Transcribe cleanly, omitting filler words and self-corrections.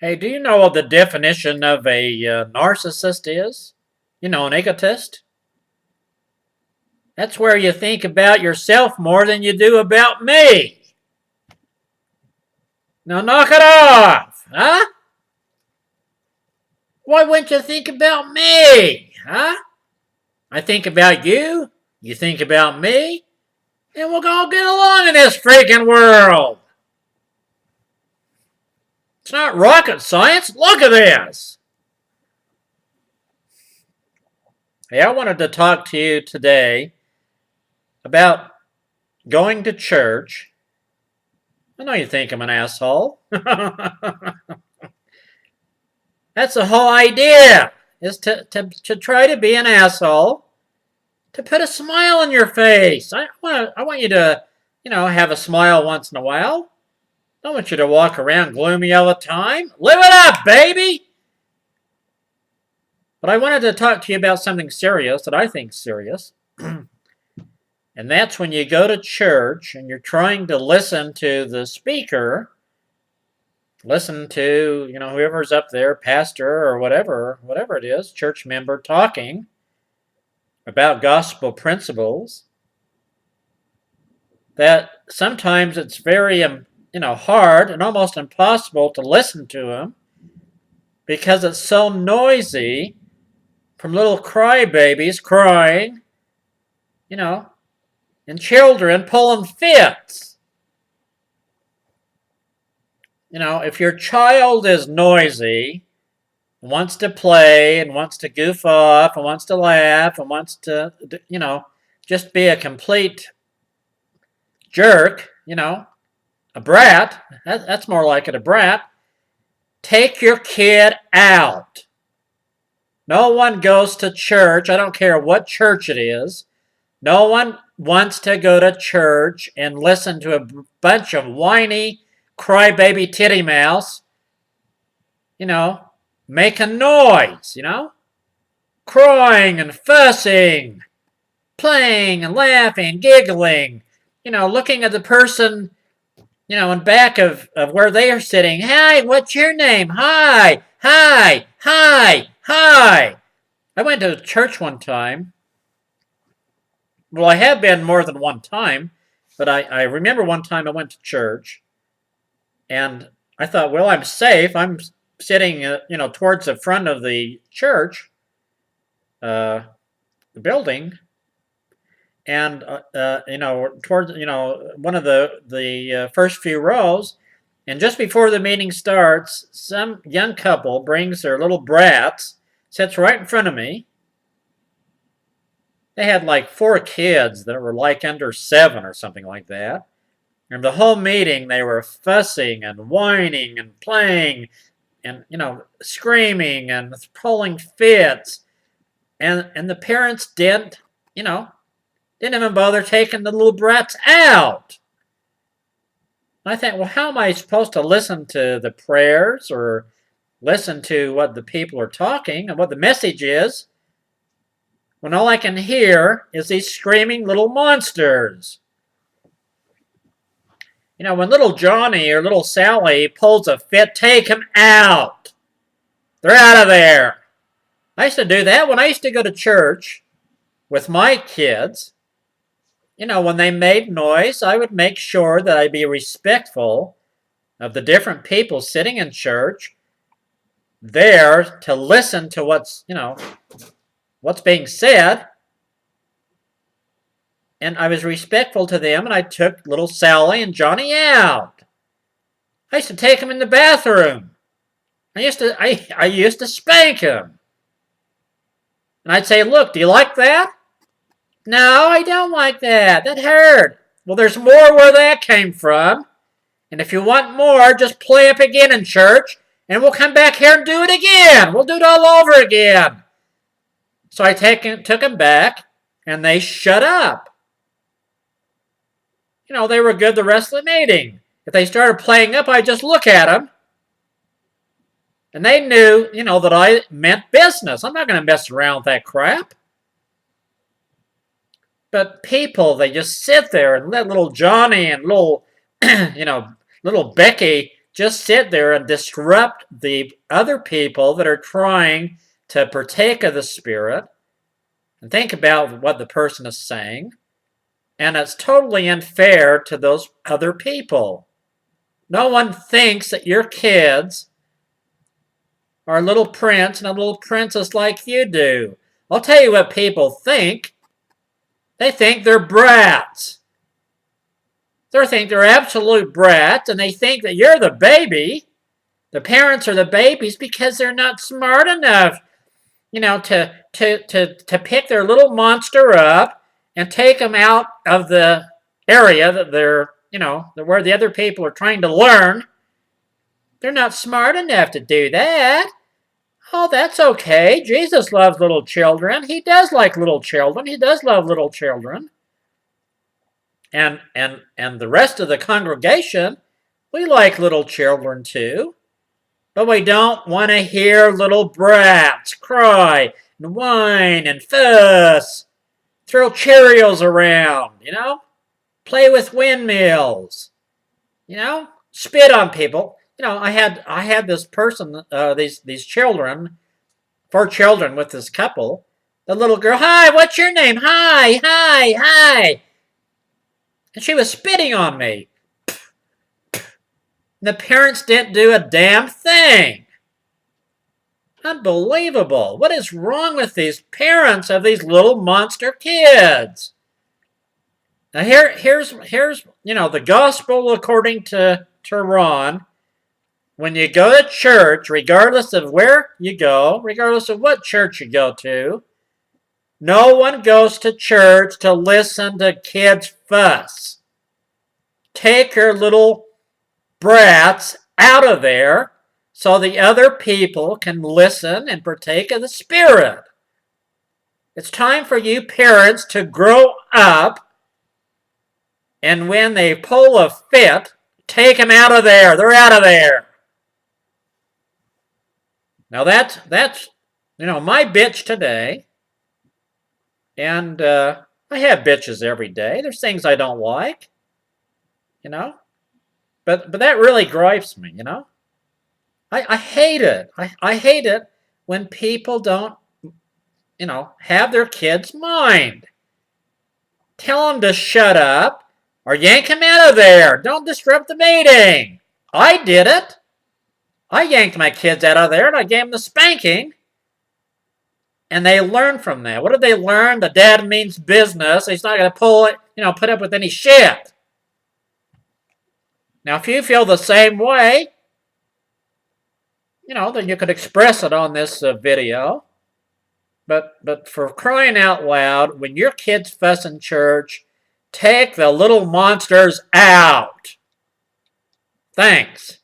Hey, do you know what the definition of a narcissist is? You know, an egotist? That's where you think about yourself more than you do about me. Now knock it off, huh? Why wouldn't you think about me, huh? I think about you, you think about me, and we'll all get along in this freaking world. It's not rocket science. Look at this. Hey, I wanted to talk to you today about going to church. I know you think I'm an asshole. That's the whole idea, is to try to be an asshole, to put a smile on your face. I want you to, have a smile once in a while. I don't want you to walk around gloomy all the time. Live it up, baby! But I wanted to talk to you about something serious that I think is serious. And that's when you go to church and you're trying to listen to the speaker, listen to, whoever's up there, pastor or whatever it is, church member talking about gospel principles, that sometimes it's very, hard and almost impossible to listen to him because it's so noisy, from little crybabies crying, and children pulling fits. If your child is noisy, wants to play and wants to goof off and wants to laugh and wants to, just be a complete jerk, a brat, that's more like it, a brat, take your kid out. No one goes to church. I don't care what church it is. No one wants to go to church and listen to a bunch of whiny, crybaby titty mouse, making noise, crying and fussing, playing and laughing, giggling, looking at the person, in back of where they are sitting. Hi, what's your name? Hi, hi, hi, hi. I went to church one time. Well, I have been more than one time, but I remember one time I went to church, and I thought, well, I'm safe. I'm sitting, towards the front of the church, the building, and towards, one of the first few rows, and just before the meeting starts, some young couple brings their little brats, sits right in front of me. They had like 4 kids that were like under 7 or something like that. And the whole meeting, they were fussing and whining and playing and, screaming and pulling fits. And the parents didn't even bother taking the little brats out. And I think, well, how am I supposed to listen to the prayers or listen to what the people are talking and what the message is when all I can hear is these screaming little monsters? When little Johnny or little Sally pulls a fit, take them out. They're out of there. I used to do that when I used to go to church with my kids. When they made noise, I would make sure that I be respectful of the different people sitting in church there to listen to what's being said. And I was respectful to them, and I took little Sally and Johnny out. I used to take them in the bathroom. I used to spank them. And I'd say, look, do you like that? No, I don't like that. That hurt. Well, there's more where that came from. And if you want more, just play up again in church, and we'll come back here and do it again. We'll do it all over again. So I took them back, and they shut up. They were good the rest of the meeting. If they started playing up, I'd just look at them. And they knew, that I meant business. I'm not going to mess around with that crap. But they just sit there and let little Johnny and little, little Becky just sit there and disrupt the other people that are trying to partake of the Spirit and think about what the person is saying. And it's totally unfair to those other people. No one thinks that your kids are a little prince and a little princess like you do. I'll tell you what people think. They think they're brats. They think they're absolute brats, and they think that you're the baby. The parents are the babies because they're not smart enough, to pick their little monster up and take them out of the area that they're, where the other people are trying to learn. They're not smart enough to do that. Oh, that's okay. Jesus loves little children. He does like little children. He does love little children. And the rest of the congregation, we like little children too. But we don't want to hear little brats cry and whine and fuss, throw Cheerios around, play with windmills, spit on people. I had this person, these children, 4 children with this couple. The little girl, hi, what's your name? Hi, hi, hi. And she was spitting on me. The parents didn't do a damn thing. Unbelievable. What is wrong with these parents of these little monster kids? Now here's the gospel according to Ron. When you go to church, regardless of where you go, regardless of what church you go to, no one goes to church to listen to kids fuss. Take your little brats out of there so the other people can listen and partake of the Spirit. It's time for you parents to grow up, and when they pull a fit, take them out of there. They're out of there. Now that's my bitch today. And I have bitches every day. There's things I don't like, But that really gripes me, I hate it. I hate it when people don't, have their kids' mind. Tell them to shut up or yank them out of there. Don't disrupt the meeting. I did it. I yanked my kids out of there and I gave them the spanking. And they learned from that. What did they learn? The dad means business. He's not going to put up with any shit. Now, if you feel the same way, then you could express it on this video. But for crying out loud, when your kids fuss in church, take the little monsters out. Thanks.